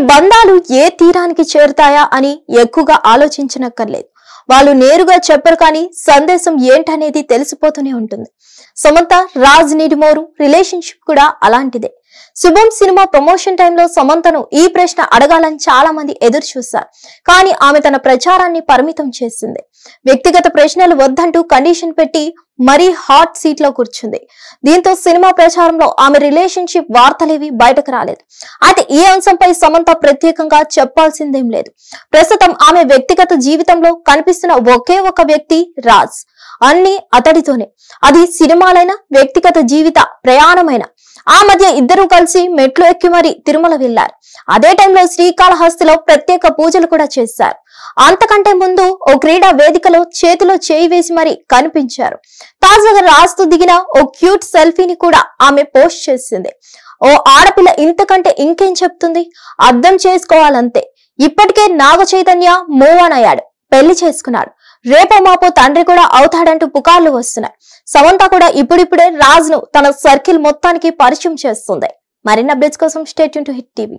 బంధాలు ఏ తీరానికి చేరుతాయా అని ఎక్కువగా ఆలోచించనక్కర్లేదు. వాళ్ళు నేరుగా చెప్పరు, కానీ సందేశం ఏంటనేది తెలిసిపోతూనే ఉంటుంది. సమంత రాజ్ నిడిమోరు రిలేషన్షిప్ కూడా అలాంటిదే. శుభం సినిమా ప్రమోషన్ టైంలో సమంతను ఈ ప్రశ్న అడగాలని చాలా మంది ఎదురు చూశారు. కానీ ఆమె తన ప్రచారాన్ని పరిమితం చేసింది. వ్యక్తిగత ప్రశ్నలు వద్దంటూ కండిషన్ పెట్టి మరీ హాట్ సీట్ లో కూర్చుంది. దీంతో సినిమా ప్రచారంలో ఆమె రిలేషన్షిప్ వార్తలేవి బయటకు రాలేదు. అయితే ఈ అంశంపై సమంత ప్రత్యేకంగా చెప్పాల్సిందేం లేదు. ప్రస్తుతం ఆమె వ్యక్తిగత జీవితంలో కనిపిస్తున్న ఒకే ఒక వ్యక్తి రాజ్. అన్ని అతడితోనే, అది సినిమాలైన వ్యక్తిగత జీవిత ప్రయాణమైన. ఆ మధ్య ఇద్దరూ కలిసి మెట్లు ఎక్కి మరీ తిరుమల వెళ్లారు. అదే టైంలో శ్రీకాళహస్తిలో ప్రత్యేక పూజలు కూడా చేశారు. అంతకంటే ముందు ఓ క్రీడా వేదికలో చేతిలో చేయి వేసి మరీ కనిపించారు. తాజాగా రాజుతో దిగిన ఓ క్యూట్ సెల్ఫీని కూడా ఆమె పోస్ట్ చేసింది. ఓ ఆడపిల్ల ఇంతకంటే ఇంకేం చెప్తుంది? అర్థం చేసుకోవాలంతే. ఇప్పటికే నాగ చైతన్య మూవ్ ఆన్ అయ్యాడు, పెళ్లి చేసుకున్నాడు. రేపో మాపో తండ్రి కూడా అవుతాడంటూ పుకార్లు వస్తున్నాయి. సమంత కూడా ఇప్పుడిప్పుడే రాజ్ ను తన సర్కిల్ మొత్తానికి పరిచయం చేస్తుంది. మరిన్ని అప్డేట్స్ కోసం stay tune to hit TV.